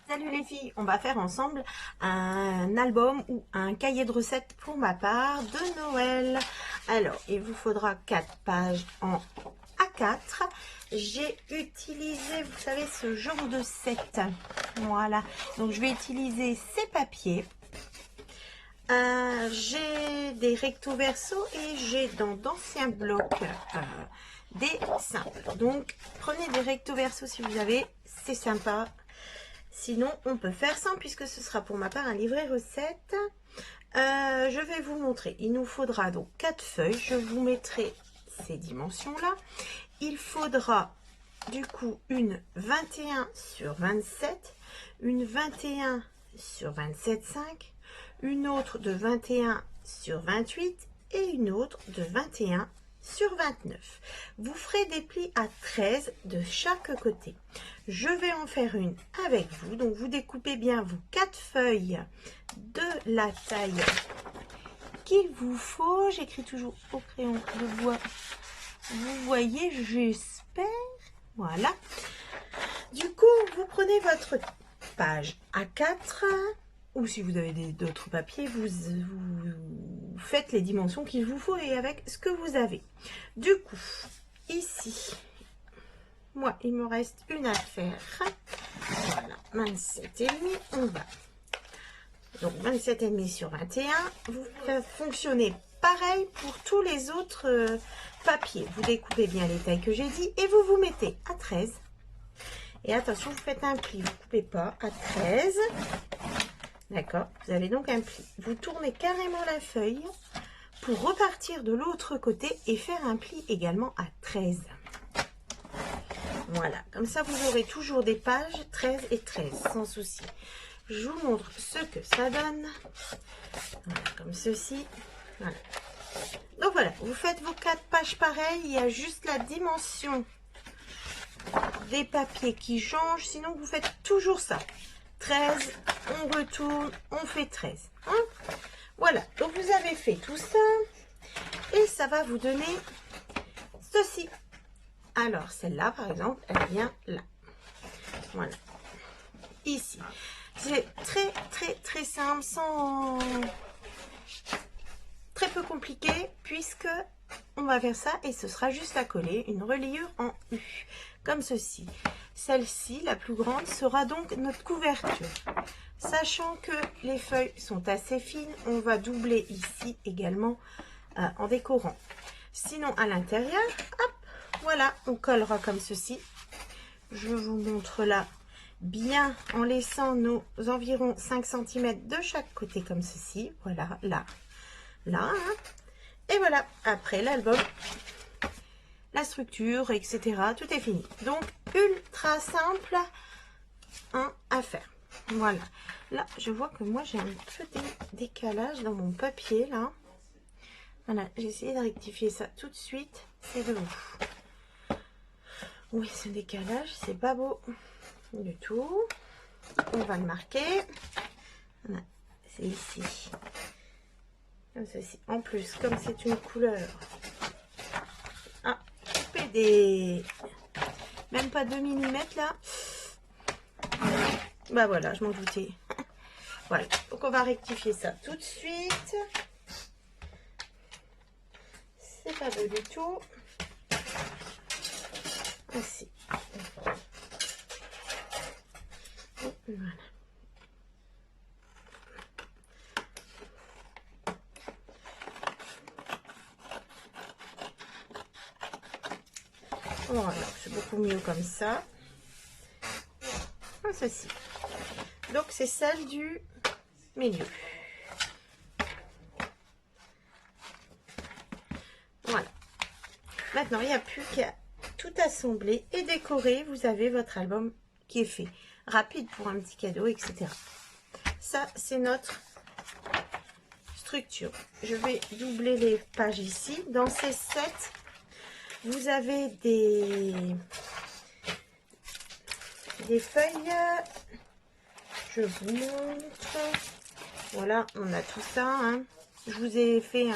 Salut les filles, on va faire ensemble un album ou un cahier de recettes pour ma part de Noël. Alors, il vous faudra 4 pages en A4. J'ai utilisé, vous savez, ce genre de set. Voilà, donc je vais utiliser ces papiers. J'ai des recto verso et j'ai dans d'anciens blocs des simples. Donc, prenez des recto verso si vous avez, c'est sympa. Sinon, on peut faire sans puisque ce sera pour ma part un livret recette. Je vais vous montrer. Il nous faudra donc 4 feuilles. Je vous mettrai ces dimensions-là. Il faudra du coup une 21 sur 27, une 21 sur 27,5, une autre de 21 sur 28 et une autre de 21 sur 29. Vous ferez des plis à 13 de chaque côté. Je vais en faire une avec vous. Donc, vous découpez bien vos 4 feuilles de la taille qu'il vous faut. J'écris toujours au crayon de bois. Vous voyez, j'espère. Voilà. Du coup, vous prenez votre page A4 ou si vous avez d'autres papiers, vous faites les dimensions qu'il vous faut et avec ce que vous avez. Du coup, ici, moi, il me reste une à faire. Voilà, 27,5, on va. Donc, 27,5 sur 21. Vous fonctionnez pareil pour tous les autres papiers. Vous découpez bien les tailles que j'ai dit et vous vous mettez à 13. Et attention, vous faites un pli, vous ne coupez pas à 13. D'accord, vous avez donc un pli. Vous tournez carrément la feuille pour repartir de l'autre côté et faire un pli également à 13. Voilà, comme ça vous aurez toujours des pages 13 et 13 sans souci. Je vous montre ce que ça donne. Voilà, comme ceci. Voilà. Donc voilà, vous faites vos 4 pages pareilles. Il y a juste la dimension des papiers qui changent. Sinon, vous faites toujours ça. 13, on retourne, on fait 13. Hein? Voilà, donc vous avez fait tout ça. Et ça va vous donner ceci. Alors, celle-là, par exemple, elle vient là. Voilà. Ici. C'est très simple, sans... très peu compliqué, puisque on va faire ça et ce sera juste à coller une reliure en U, comme ceci. Celle-ci, la plus grande, sera donc notre couverture. Sachant que les feuilles sont assez fines, on va doubler ici également en décorant. Sinon, à l'intérieur, hop, voilà, on collera comme ceci. Je vous montre là, bien en laissant nos environ 5 cm de chaque côté comme ceci. Voilà, là, là. Hein. Et voilà, après l'album, la structure, etc. Tout est fini. Donc, ultra simple hein, à faire. Voilà. Là, je vois que moi, j'ai un petit décalage dans mon papier, là. Voilà, j'ai essayé de rectifier ça tout de suite. C'est de ouf. Oui, ce décalage, c'est pas beau du tout. On va le marquer. Voilà, c'est ici. Comme ceci. En plus, comme c'est une couleur... Ah, des... Même pas 2 mm là. Bah voilà, je m'en doutais. Voilà, donc on va rectifier ça tout de suite. C'est pas beau du tout. Ainsi. Voilà. Voilà, c'est beaucoup mieux comme ça. Comme ceci. Donc, c'est celle du milieu. Voilà. Maintenant, il n'y a plus qu'à tout assembler et décorer. Vous avez votre album qui est fait. Rapide pour un petit cadeau, etc. Ça, c'est notre structure. Je vais doubler les pages ici. Dans ces sets, vous avez des feuilles. Je vous montre. Voilà, on a tout ça. Hein. Je vous ai fait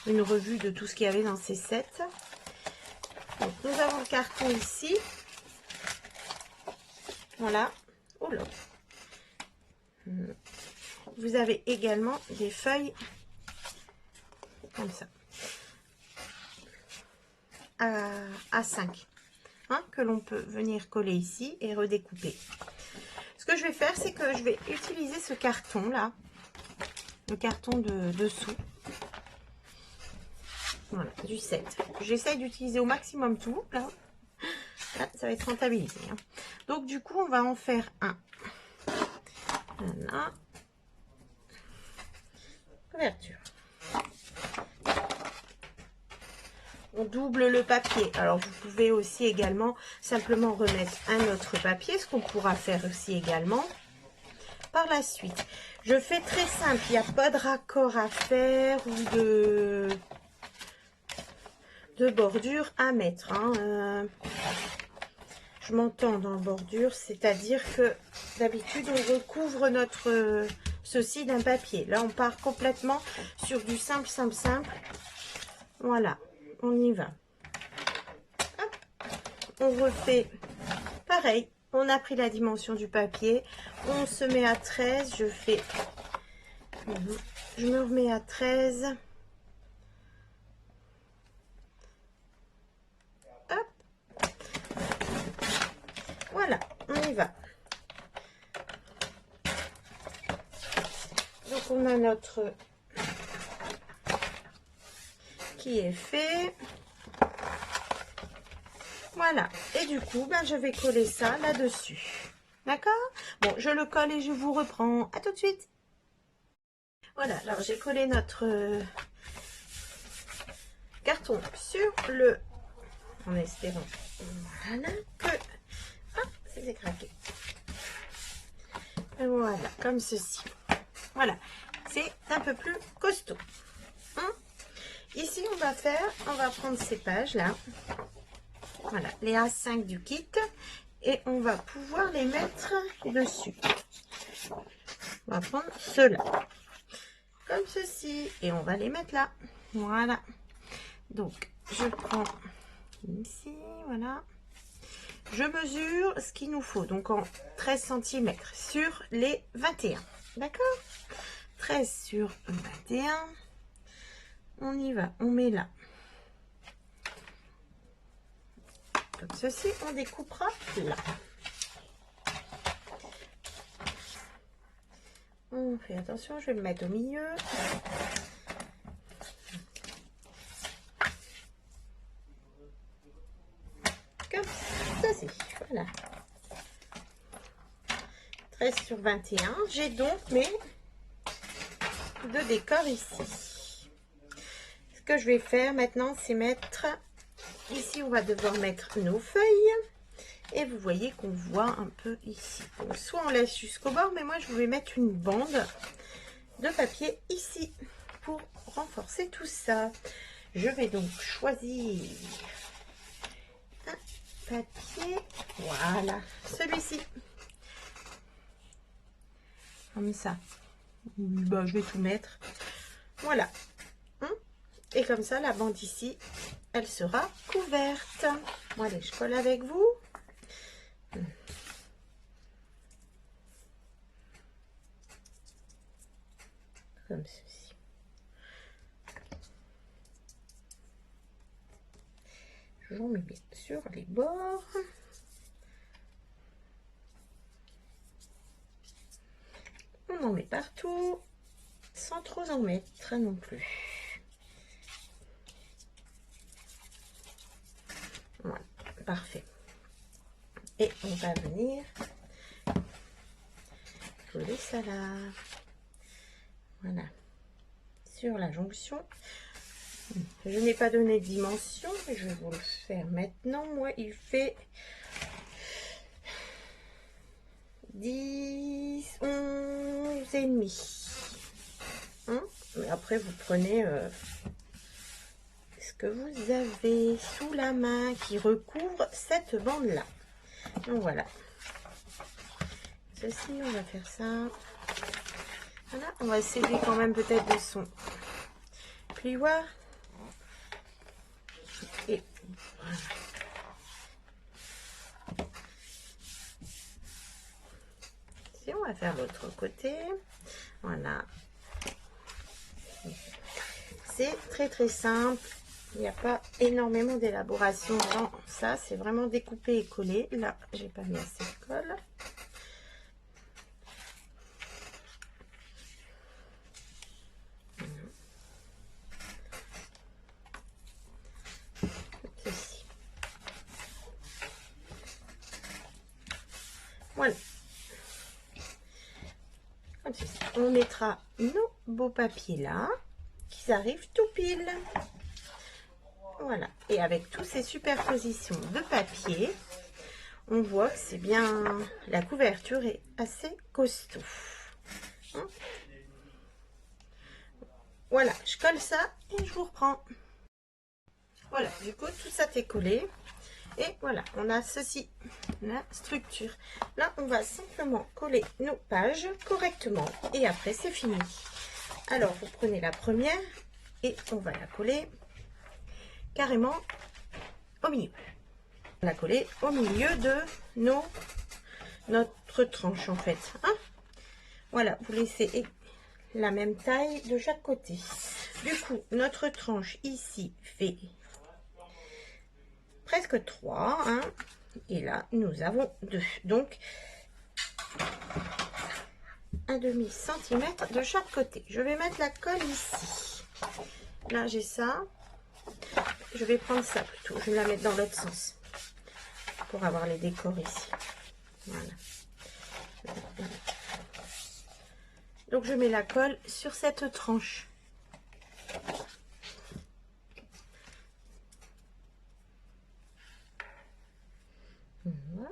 une revue de tout ce qu'il y avait dans ces sets. Donc, nous avons le carton ici. Voilà. Au bloc. Vous avez également des feuilles comme ça à 5 hein, que l'on peut venir coller ici et redécouper. Ce que je vais faire, c'est que je vais utiliser ce carton là, le carton de dessous. Voilà, du 7. J'essaye d'utiliser au maximum tout. Là, ça va être rentabilisé. Hein. Donc, du coup, on va en faire un. Voilà. Couverture. On double le papier. Alors, vous pouvez aussi également simplement remettre un autre papier, ce qu'on pourra faire aussi également par la suite. Je fais très simple. Il n'y a pas de raccord à faire ou de bordure à mettre. Hein. Je m'entends dans bordure, c'est-à-dire que d'habitude, on recouvre notre ceci d'un papier. Là, on part complètement sur du simple, simple, simple. Voilà, on y va. Hop. On refait pareil. On a pris la dimension du papier. On se met à 13. Je me remets à 13. Hop. Voilà, on y va. Donc, on a notre qui est fait. Voilà. Et du coup, ben, je vais coller ça là-dessus. D'accord? Bon, je le colle et je vous reprends. À tout de suite. Voilà, alors j'ai collé notre carton sur le... En espérant, voilà, que... Ah, c'est craqué. Voilà, comme ceci. Voilà, c'est un peu plus costaud. Hein? Ici, on va prendre ces pages-là. Voilà, les A5 du kit. Et on va pouvoir les mettre dessus. On va prendre ceux-là. Comme ceci. Et on va les mettre là. Voilà. Donc, je prends ici, voilà. Je mesure ce qu'il nous faut. Donc, en 13 cm sur les 21. D'accord? 13 sur 21. On y va. On met là. Comme ceci, on découpera là. On fait attention, je vais le mettre au milieu. Comme ceci, voilà. 13 sur 21. J'ai donc mes deux décors ici. Ce que je vais faire maintenant, c'est mettre... Ici, on va devoir mettre nos feuilles. Et vous voyez qu'on voit un peu ici. Donc, soit on laisse jusqu'au bord, mais moi, je vais mettre une bande de papier ici pour renforcer tout ça. Je vais donc choisir un papier. Voilà, celui-ci. Comme ça. Bah, je vais tout mettre. Voilà. Et comme ça, la bande ici, elle sera couverte. Bon, allez, je colle avec vous. Comme ceci. J'en mets bien sur les bords. On en met partout, sans trop en mettre non plus. Voilà, parfait. Et on va venir coller ça là. Voilà, sur la jonction. Je n'ai pas donné de dimension, mais je vais vous le faire maintenant. Moi, il fait 10, 11 et demi. Hein? Mais après, vous prenez ce que vous avez sous la main qui recouvre cette bande-là. Donc voilà. Ceci, on va faire ça. Voilà, on va s'aider quand même peut-être de son plioir. Et voilà. on va faire l'autre côté. Voilà. C'est très très simple. Il n'y a pas énormément d'élaboration dans ça. C'est vraiment découper et coller. Là, j'ai pas mis assez de colle. Ceci. Voilà. Comme ceci. On mettra nos beaux papiers là, qui arrivent tout pile. Voilà. Et avec toutes ces superpositions de papier, on voit que c'est bien, la couverture est assez costaud. Hein? Voilà, je colle ça et je vous reprends. Voilà, du coup, tout ça est collé. Et voilà, on a ceci, la structure. Là, on va simplement coller nos pages correctement. Et après, c'est fini. Alors, vous prenez la première et on va la coller carrément au milieu. On va la coller au milieu de notre tranche, en fait. Hein? Voilà, vous laissez la même taille de chaque côté. Du coup, notre tranche ici fait presque 3, hein, et là nous avons 2, donc un demi centimètre de chaque côté. Je vais mettre la colle ici. Là j'ai ça, je vais prendre ça plutôt, je vais la mettre dans l'autre sens pour avoir les décors ici. Voilà. Donc je mets la colle sur cette tranche. Voilà.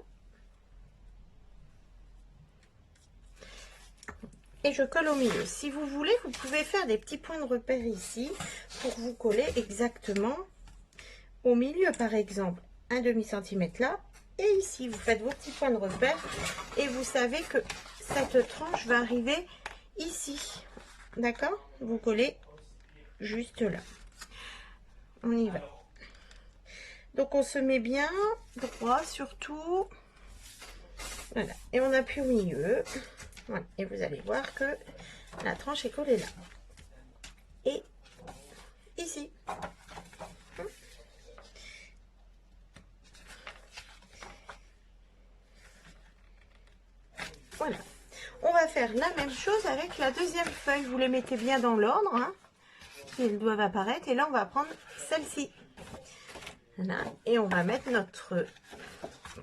Et je colle au milieu. Si vous voulez, vous pouvez faire des petits points de repère ici pour vous coller exactement au milieu, par exemple, un demi centimètre là. Et ici, vous faites vos petits points de repère et vous savez que cette tranche va arriver ici. D'accord? Vous collez juste là. On y va. Donc, on se met bien droit surtout. Voilà. Et on appuie au milieu. Voilà. Et vous allez voir que la tranche est collée là. Et ici. Voilà. On va faire la même chose avec la deuxième feuille. Vous les mettez bien dans l'ordre. Hein. Ils doivent apparaître. Et là, on va prendre celle-ci. Voilà. Et on va mettre notre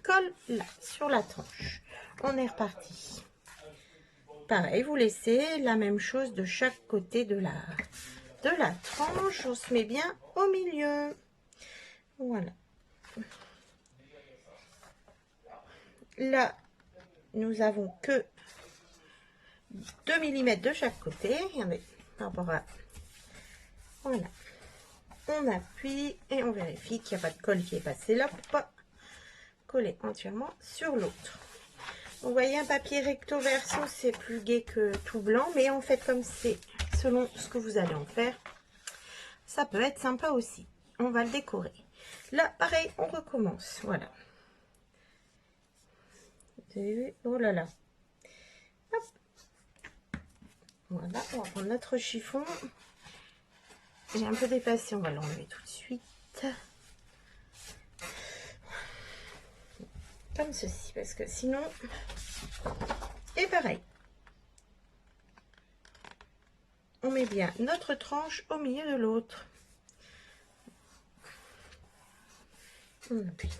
colle là, sur la tranche. On est reparti. Pareil, vous laissez la même chose de chaque côté de la tranche. On se met bien au milieu. Voilà. Là, nous avons que 2 mm de chaque côté. Regardez, par rapport à... Voilà. On appuie et on vérifie qu'il n'y a pas de colle qui est passée là pour pas coller entièrement sur l'autre. Vous voyez, un papier recto verso, c'est plus gai que tout blanc, mais en fait, comme c'est selon ce que vous allez en faire, ça peut être sympa aussi. On va le décorer. Là, pareil, on recommence. Voilà. Vous avez vu? Oh là là. Hop. Voilà, on va prendre notre chiffon. J'ai un peu dépassé, on va l'enlever tout de suite. Comme ceci, parce que sinon... Et pareil. On met bien notre tranche au milieu de l'autre. On appuie.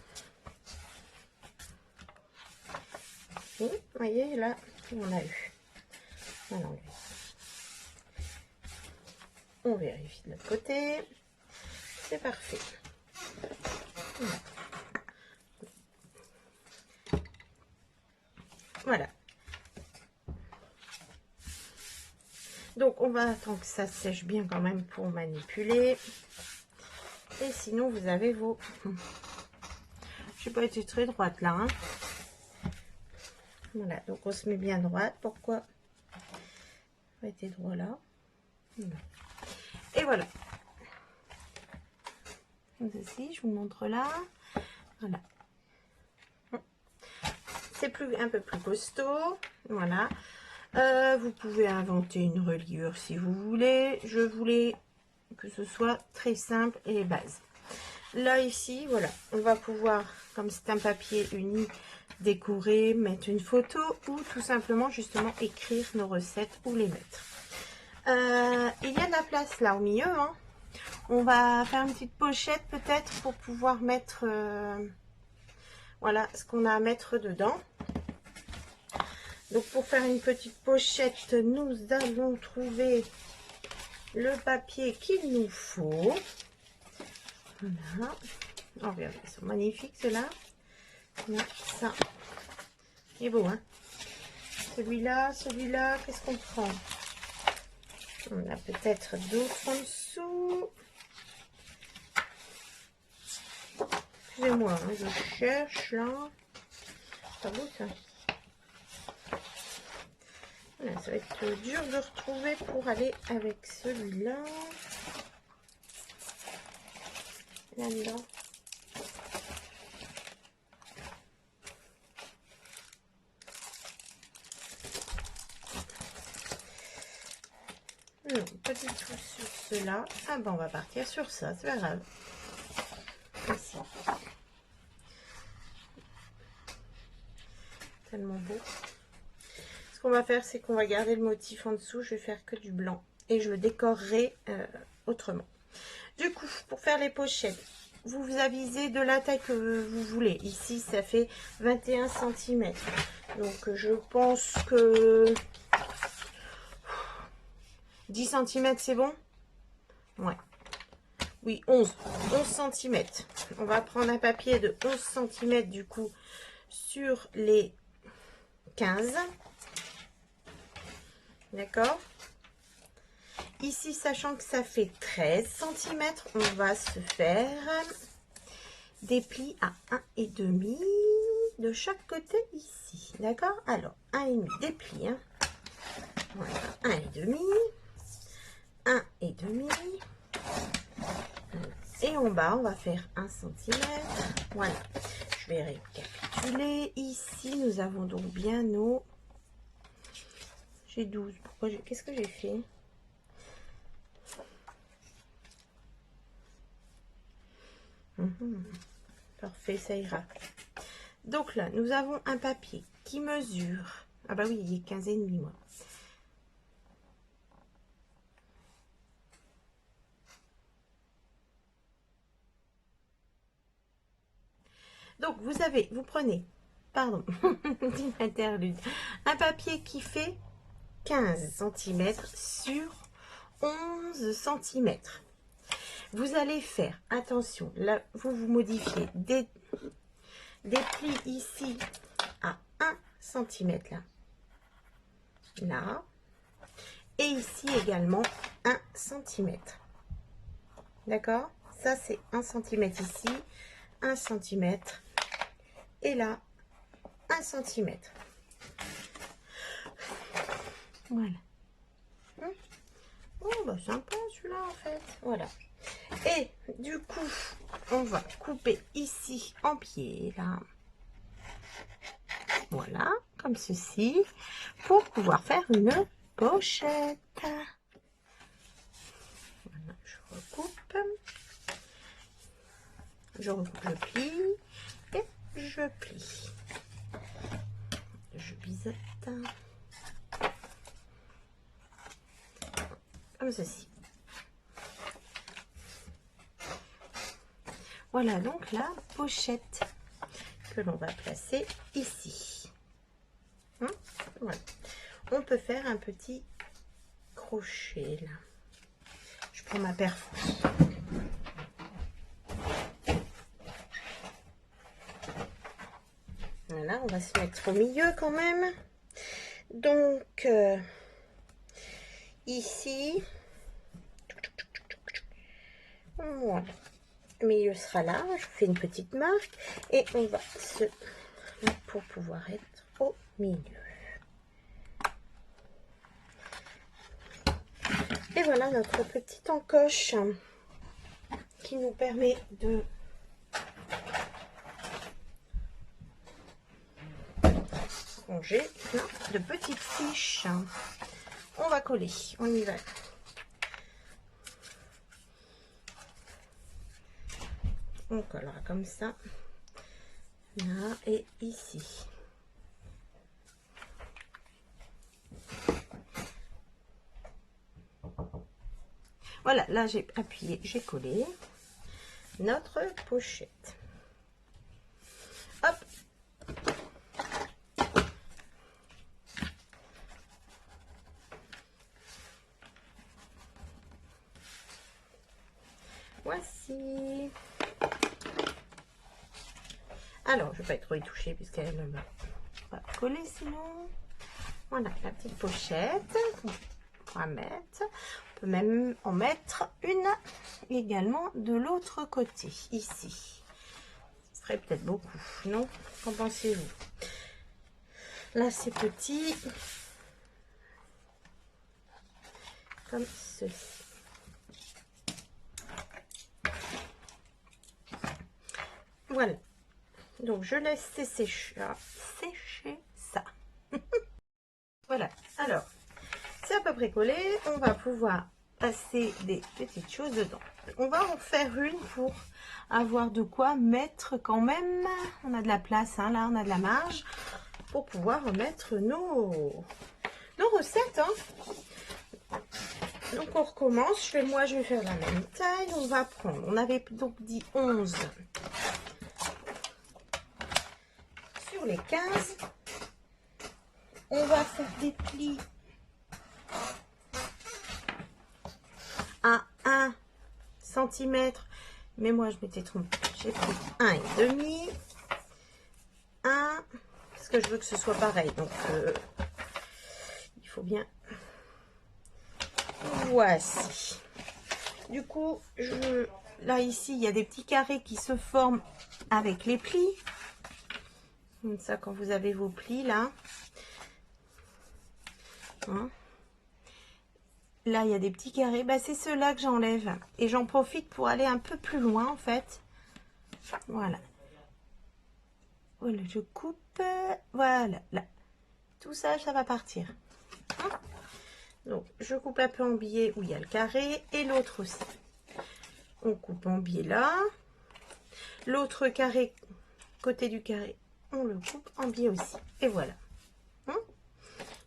Et, vous voyez, là, on a eu. On l'enlève. On vérifie de l'autre côté. C'est parfait. Voilà. Voilà. Donc, on va attendre que ça sèche bien quand même pour manipuler. Et sinon, vous avez vos... Je n'ai pas été très droite là. Hein. Voilà, donc on se met bien droite. Pourquoi on va être droit là. Voilà. Et voilà. Comme ceci, je vous montre là. Voilà. c'est un peu plus costaud. Voilà. Vous pouvez inventer une reliure si vous voulez. Je voulais que ce soit très simple et base. Là, ici, voilà, on va pouvoir, comme c'est un papier uni, décorer, mettre une photo ou tout simplement, justement, écrire nos recettes ou les mettre. Il y a de la place là au milieu. Hein. On va faire une petite pochette peut-être pour pouvoir mettre voilà ce qu'on a à mettre dedans. Donc pour faire une petite pochette, nous allons trouver le papier qu'il nous faut. Voilà. Oh, regardez, ils sont magnifiques ceux-là. Ça. Il est beau, hein. Celui-là, qu'est-ce qu'on prend? On a peut-être d'autres en dessous. Excusez-moi, hein, je cherche là. Pas beau ça. Voilà, ça va être dur de retrouver pour aller avec celui-là. Là-dedans. Non, pas du tout sur cela. Ah ben, on va partir sur ça, c'est pas grave. Ici. Tellement beau. Ce qu'on va faire, c'est qu'on va garder le motif en dessous. Je vais faire que du blanc. Et je le décorerai autrement. Du coup, pour faire les pochettes, vous avisez de la taille que vous voulez. Ici, ça fait 21 cm. Donc, je pense que 10 cm, c'est bon? Ouais. Oui, 11 cm. On va prendre un papier de 11 cm, du coup, sur les 15. D'accord? Ici, sachant que ça fait 13 cm, on va se faire des plis à 1,5 de chaque côté ici. D'accord? Alors, 1,5 des plis. Hein. Voilà, 1,5. 1,5. Et en bas, on va faire 1 cm. Voilà. Je vais récapituler. Ici, nous avons donc bien nos... J'ai 12. Pourquoi qu'est-ce que j'ai fait? Parfait, ça ira. Donc là, nous avons un papier qui mesure... Ah bah oui, il est 15,5 moi. Donc vous prenez, pardon, interlude, un papier qui fait 15 cm sur 11 cm. Vous allez faire, attention, là vous modifiez des plis ici à 1 cm là, et ici également 1 cm. D'accord? Ça c'est 1 cm ici, 1 cm, et là 1 cm. Voilà. Oh bah sympa celui-là en fait. Voilà. Et du coup, on va couper ici en pied là. Voilà, comme ceci, pour pouvoir faire une pochette. Voilà, je recoupe. Je plie et je plie. Je biseute. Comme ceci. Voilà donc la pochette que l'on va placer ici. Voilà. On peut faire un petit crochet là. Je prends ma perfouse. Voilà, on va se mettre au milieu quand même. Donc ici, voilà. Le milieu sera là, je fais une petite marque et on va se mettre pour pouvoir être au milieu. Et voilà notre petite encoche qui nous permet de rangé plein de petites fiches. On va coller, on y va. On collera comme ça, là et ici. Voilà, là j'ai appuyé, j'ai collé notre pochette. Hop. Voici. Alors, je ne vais pas être trop y toucher puisqu'elle va coller sinon. Voilà, la petite pochette qu'on va mettre. On peut même en mettre une également de l'autre côté, ici. Ce serait peut-être beaucoup, non? Qu'en pensez-vous? Là, c'est petit. Comme ceci. Voilà. Donc, je laisse sécher ça. Voilà. Alors, c'est à peu près collé. On va pouvoir passer des petites choses dedans. On va en faire une pour avoir de quoi mettre quand même. On a de la place, hein, là, on a de la marge pour pouvoir mettre nos recettes. Hein. Donc, on recommence. Moi, je vais faire la même taille. On va prendre, on avait donc dit 11 sur les 15. On va faire des plis à 1 cm, mais moi je m'étais trompée, j'ai pris 1,5, 1, parce que je veux que ce soit pareil, donc il faut bien. Voici. Du coup, là ici, il y a des petits carrés qui se forment avec les plis. Comme ça, quand vous avez vos plis là. Hein. Là, il y a des petits carrés. Bah, c'est ceux-là que j'enlève. Et j'en profite pour aller un peu plus loin, en fait. Voilà. Voilà, je coupe. Voilà, là. Tout ça, ça va partir. Hein. Donc, je coupe un peu en biais où il y a le carré. Et l'autre aussi. On coupe en biais là. L'autre carré, côté du carré, on le coupe en biais aussi. Et voilà. Hein.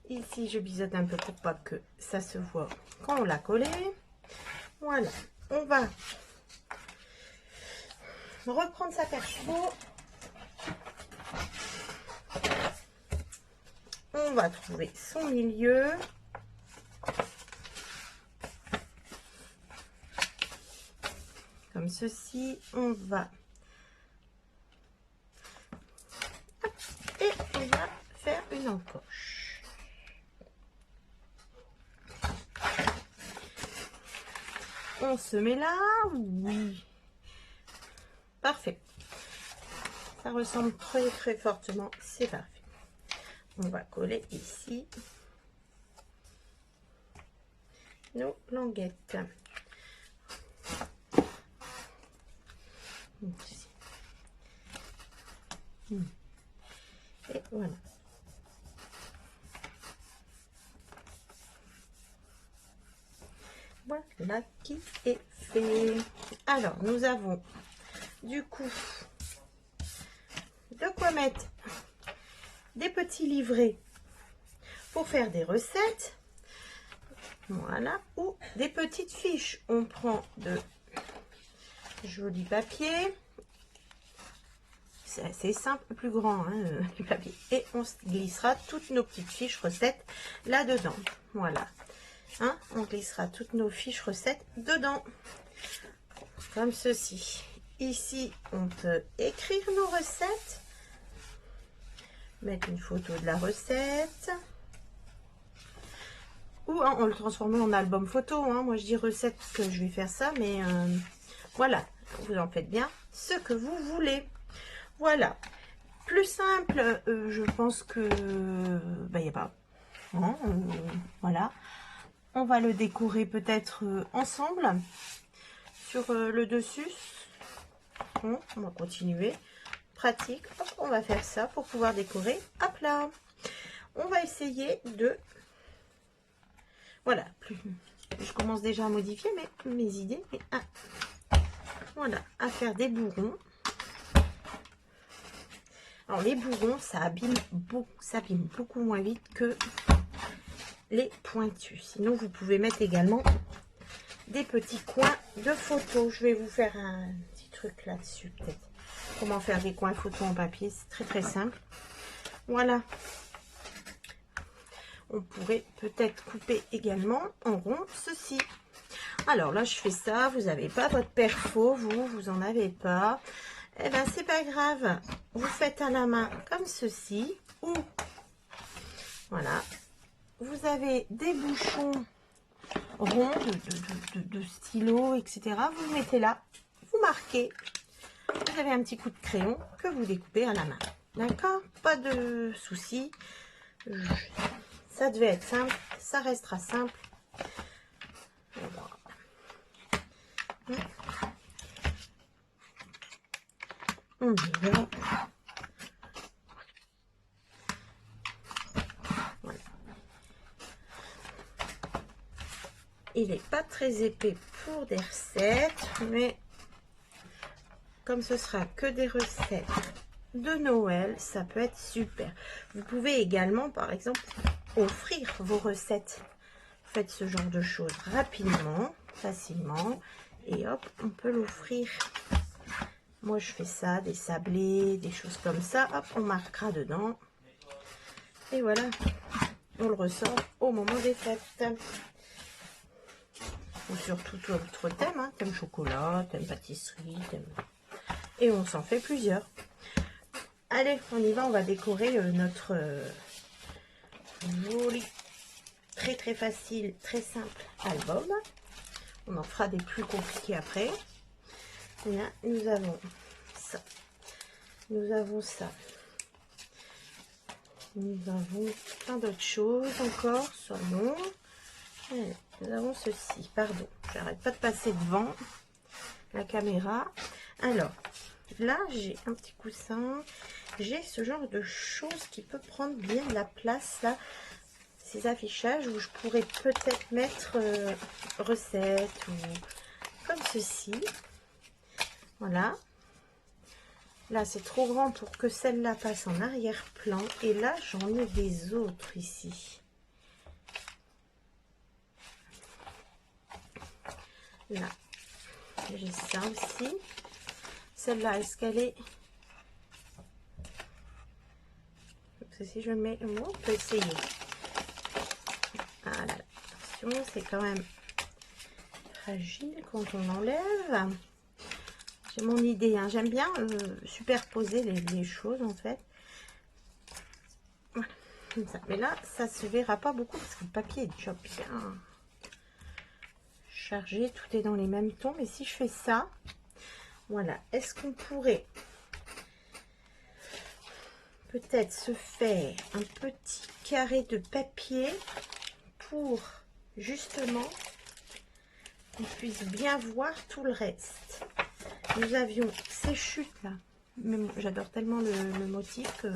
Ici, je biseaute un peu pour pas que ça se voit quand on l'a collé. Voilà. On va reprendre sa perso. On va trouver son milieu. Comme ceci. On va... Et on va faire une encoche. On se met là, oui. Parfait. Ça ressemble très très fortement, c'est parfait. On va coller ici nos languettes. Et voilà. Voilà qui est fait. Alors, nous avons du coup de quoi mettre des petits livrets pour faire des recettes. Voilà. Ou des petites fiches. On prend de jolis papiers. C'est assez simple, plus grand, hein, du papier. Et on glissera toutes nos petites fiches recettes là-dedans. Voilà. Hein, on glissera toutes nos fiches recettes dedans. Comme ceci. Ici, on peut écrire nos recettes. Mettre une photo de la recette. Ou hein, on le transforme en album photo. Hein. Moi, je dis recette que je vais faire ça. Mais voilà, vous en faites bien ce que vous voulez. Voilà. Plus simple, je pense que... il n'y a pas... Hein, voilà. On va le décorer peut-être ensemble sur le dessus. Bon, on va continuer. Pratique. Hop, on va faire ça pour pouvoir décorer à plat. On va essayer de... Voilà, je commence déjà à modifier mes idées. Mais voilà, à faire des bourrons. Alors les bourrons, ça abîme beaucoup moins vite que les pointus. Sinon, vous pouvez mettre également des petits coins de photos. Je vais vous faire un petit truc là-dessus, peut-être. Comment faire des coins photos en papier, c'est très très simple. Voilà. On pourrait peut-être couper également en rond ceci. Alors là, je fais ça. Vous n'avez pas votre perfo, vous en avez pas. Eh ben, c'est pas grave. Vous faites à la main comme ceci. Ou, voilà. Vous avez des bouchons ronds de stylo, etc. Vous mettez là. Vous marquez. Vous avez un petit coup de crayon que vous découpez à la main. D'accord? Pas de souci. Ça devait être simple. Ça restera simple. On y va. Voilà. Il n'est pas très épais pour des recettes, mais comme ce sera que des recettes de Noël, ça peut être super. Vous pouvez également, par exemple, offrir vos recettes. Faites ce genre de choses rapidement, facilement, et hop, on peut l'offrir. Moi, je fais ça, des sablés, des choses comme ça. Hop, on marquera dedans. Et voilà, on le ressort au moment des fêtes. Ou sur tout autre thème, hein, thème chocolat, thème pâtisserie, thème... Et on s'en fait plusieurs. Allez, on y va, on va décorer notre joli, très très facile, très simple album. On en fera des plus compliqués après. Et là, nous avons ça. Nous avons ça. Nous avons plein d'autres choses encore. Saumon. Nous avons ceci. Pardon, j'arrête pas de passer devant la caméra. Alors, là, j'ai un petit coussin. J'ai ce genre de choses qui peut prendre bien la place, là. Ces affichages où je pourrais peut-être mettre recettes ou comme ceci. Voilà. Là, c'est trop grand pour que celle-là passe en arrière-plan. Et là, j'en ai des autres ici. Là, j'ai ça aussi. Celle-là, est-ce qu'elle est... Si je mets... on peut essayer. Voilà, attention, c'est quand même fragile quand on enlève. J'ai mon idée, hein. J'aime bien superposer les choses en fait. Voilà, comme ça. Mais là, ça se verra pas beaucoup parce que le papier est déjà bien chargé. Tout est dans les mêmes tons. Mais si je fais ça, voilà. Est-ce qu'on pourrait peut-être se faire un petit carré de papier pour justement qu'on puisse bien voir tout le reste? Nous avions ces chutes là, j'adore tellement le motif que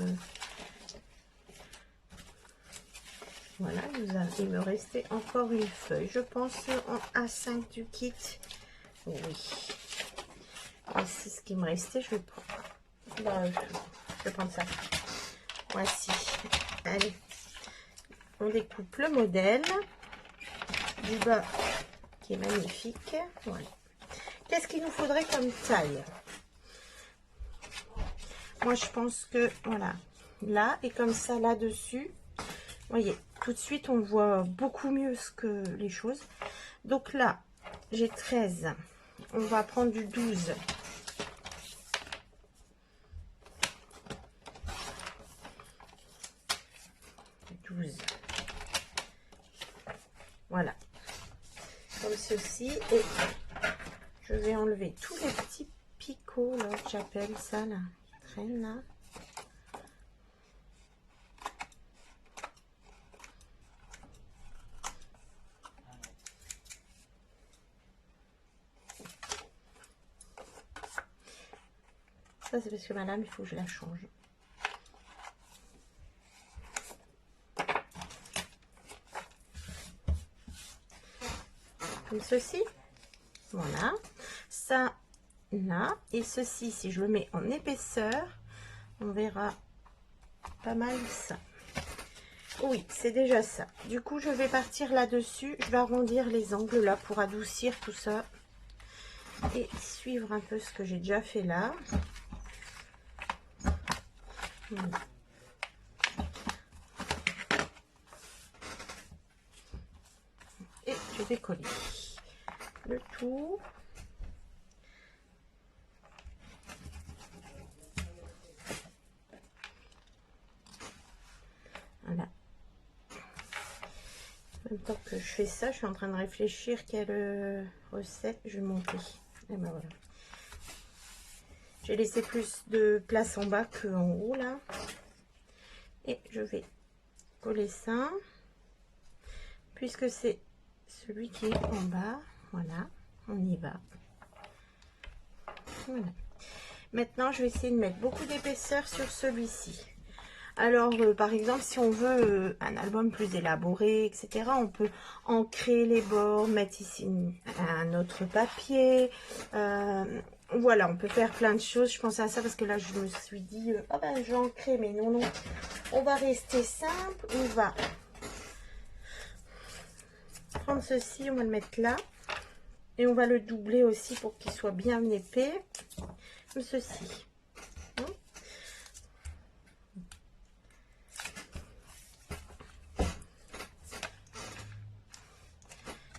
voilà, il me restait encore une feuille, je pense en A5 du kit. Oui, et c'est ce qui me restait. Je vais prendre, là, je vais prendre ça. Voici. Allez, on découpe le modèle du bas qui est magnifique. Voilà. Qu'est-ce qu'il nous faudrait comme taille? Moi, je pense que, voilà, là, et comme ça, là-dessus, vous voyez, tout de suite, on voit beaucoup mieux ce que les choses. Donc là, j'ai 13. On va prendre du 12. Voilà. Comme ceci. Et je vais enlever tous les petits picots, là, que j'appelle ça, là, qui traînent, là. Ça, c'est parce que ma lame, il faut que je la change. comme ceci. Voilà, ça là, et ceci, si je le mets en épaisseur, on verra pas mal ça. Oui, c'est déjà ça. Du coup, je vais partir là-dessus. Je vais arrondir les angles là pour adoucir tout ça et suivre un peu ce que j'ai déjà fait là. Voilà. Et je vais coller le tout. Voilà. En même temps que je fais ça, je suis en train de réfléchir quelle recette je vais monter. Et ben voilà. J'ai laissé plus de place en bas qu'en haut là. Et je vais coller ça. Puisque c'est celui qui est en bas. Voilà, on y va. Voilà. Maintenant, je vais essayer de mettre beaucoup d'épaisseur sur celui-ci. Alors, par exemple, si on veut un album plus élaboré, etc., on peut ancrer les bords, mettre ici un autre papier. Voilà, on peut faire plein de choses. Je pensais à ça parce que là, je me suis dit, ah ben, je vais ancrer, mais non, non. On va rester simple. On va prendre ceci, on va le mettre là. Et on va le doubler aussi pour qu'il soit bien épais. Comme ceci.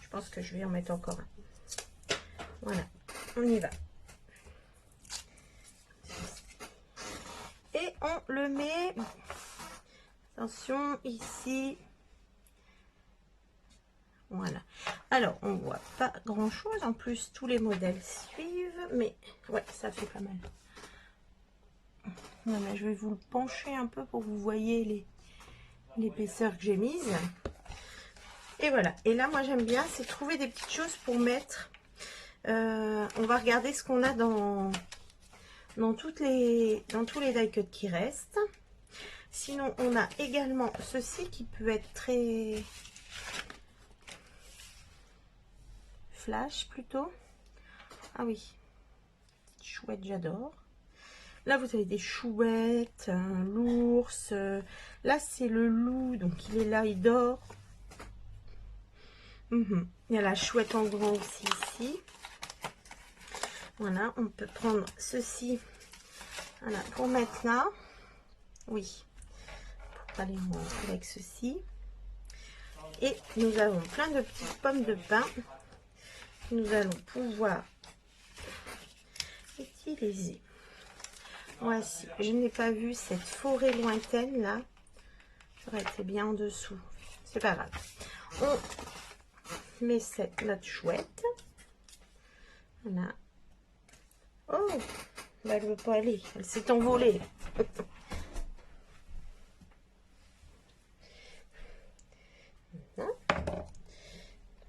Je pense que je vais en mettre encore un. Voilà, on y va. Et on le met, attention, ici. Voilà. Alors, on voit pas grand chose. En plus, tous les modèles suivent. Mais ouais, ça fait pas mal. Voilà, je vais vous le pencher un peu pour que vous voyez l'épaisseur que j'ai mise. Et voilà. Et là, moi, j'aime bien, c'est trouver des petites choses pour mettre. On va regarder ce qu'on a dans tous les die cuts qui restent. Sinon, on a également ceci qui peut être très flash plutôt. Ah oui, chouette, j'adore. Là, vous avez des chouettes, l'ours. Là, c'est le loup, donc il est là, il dort. Il y a la chouette en grand aussi ici. Voilà, on peut prendre ceci, voilà, pour mettre là. Oui, pour aller avec ceci. Et nous avons plein de petites pommes de pin. Nous allons pouvoir utiliser. Voici, je n'ai pas vu cette forêt lointaine là. J'aurais été bien en dessous. C'est pas grave. On met notre chouette. Voilà. Oh, bah, elle ne veut pas aller. Elle s'est envolée.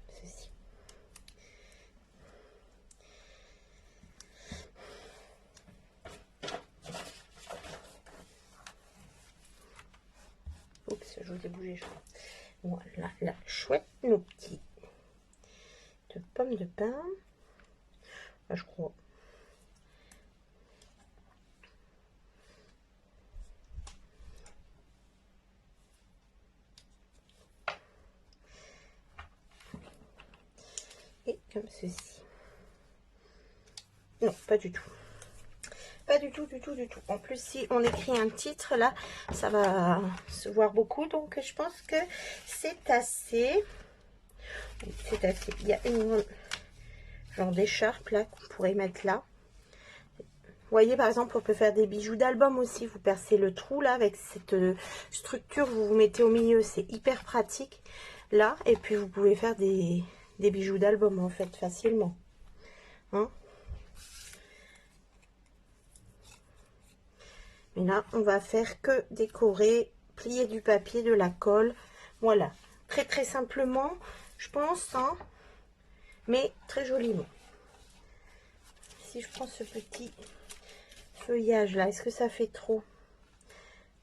Ceci. Oups, je vous ai bougé, je crois. Voilà, la chouette, nos petits de pommes de pin. Là, je crois. Et comme ceci. Non, pas du tout. Pas du tout, du tout, du tout. En plus, si on écrit un titre, là, ça va se voir beaucoup. Donc, je pense que c'est assez. C'est assez. Il y a une genre d'écharpe, là, qu'on pourrait mettre là. Vous voyez, par exemple, on peut faire des bijoux d'album aussi. Vous percez le trou, là, avec cette structure. Vous vous mettez au milieu. C'est hyper pratique, là. Et puis, vous pouvez faire des bijoux d'album, en fait, facilement. Hein? Mais là, on va faire que décorer, plier du papier, de la colle. Voilà. Très, très simplement, je pense, hein, mais très joliment. Si je prends ce petit feuillage là, est-ce que ça fait trop?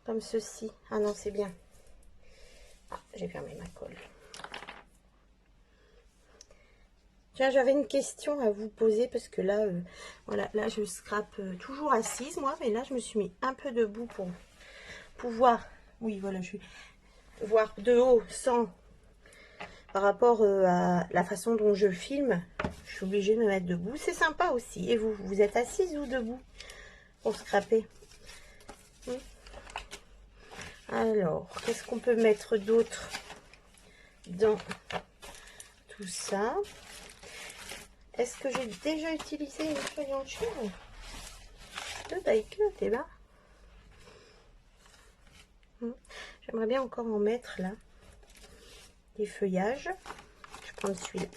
Comme ceci. Ah non, c'est bien. Ah, j'ai fermé ma colle. Tiens, j'avais une question à vous poser parce que là, voilà, là je scrape toujours assise moi, mais là je me suis mis un peu debout pour pouvoir, oui voilà, je vais voir de haut sans, par rapport à la façon dont je filme, je suis obligée de me mettre debout. C'est sympa aussi. Et vous, vous êtes assise ou debout pour scraper? Alors, qu'est-ce qu'on peut mettre d'autre dans tout ça? Est-ce que j'ai déjà utilisé une feuille en chine? Le daikyo, t'es là. J'aimerais bien encore en mettre là. Des feuillages. Je prends celui-là.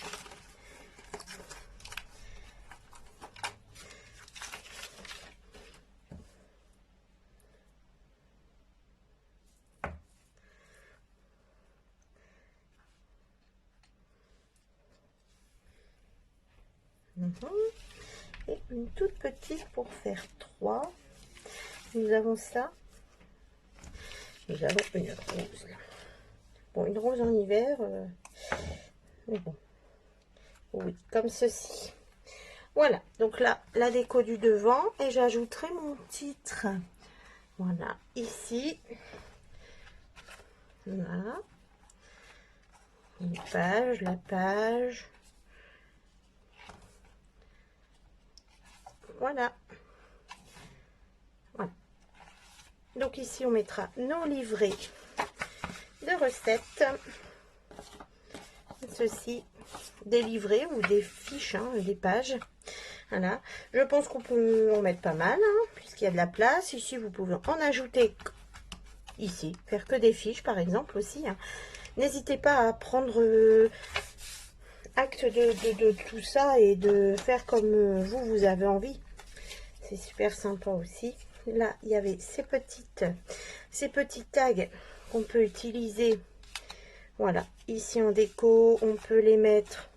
Et une toute petite pour faire 3. Nous avons ça. Nous avons une rose là. Bon, une rose en hiver, mais bon. Oui, comme ceci. Voilà, donc là, la déco du devant. Et j'ajouterai mon titre. Voilà, ici. Voilà. Une page, la page. Voilà. Voilà. Donc ici, on mettra nos livrets de recettes. Ceci, des livrets ou des fiches, hein, des pages. Voilà. Je pense qu'on peut en mettre pas mal, hein, puisqu'il y a de la place. Ici, vous pouvez en ajouter ici. Faire que des fiches, par exemple, aussi. Hein. N'hésitez pas à prendre acte de tout ça et de faire comme vous avez envie. C'est super sympa aussi. Là, il y avait ces petits tags qu'on peut utiliser. Voilà, ici en déco, on peut les mettre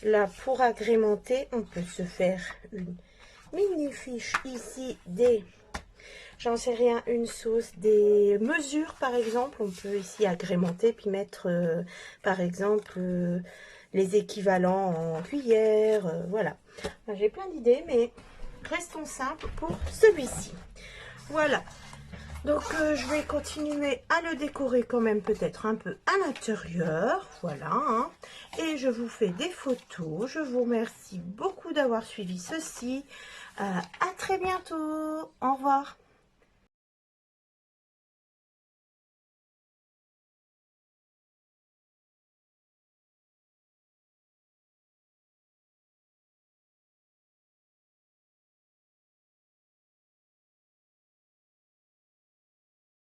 là pour agrémenter. On peut se faire une mini fiche ici des, j'en sais rien, une sauce, des mesures par exemple. On peut ici agrémenter puis mettre par exemple les équivalents en cuillère. Voilà, j'ai plein d'idées, mais restons simples pour celui-ci. Voilà. Donc, je vais continuer à le décorer quand même peut-être un peu à l'intérieur. Voilà. Hein. Et je vous fais des photos. Je vous remercie beaucoup d'avoir suivi ceci. À très bientôt. Au revoir.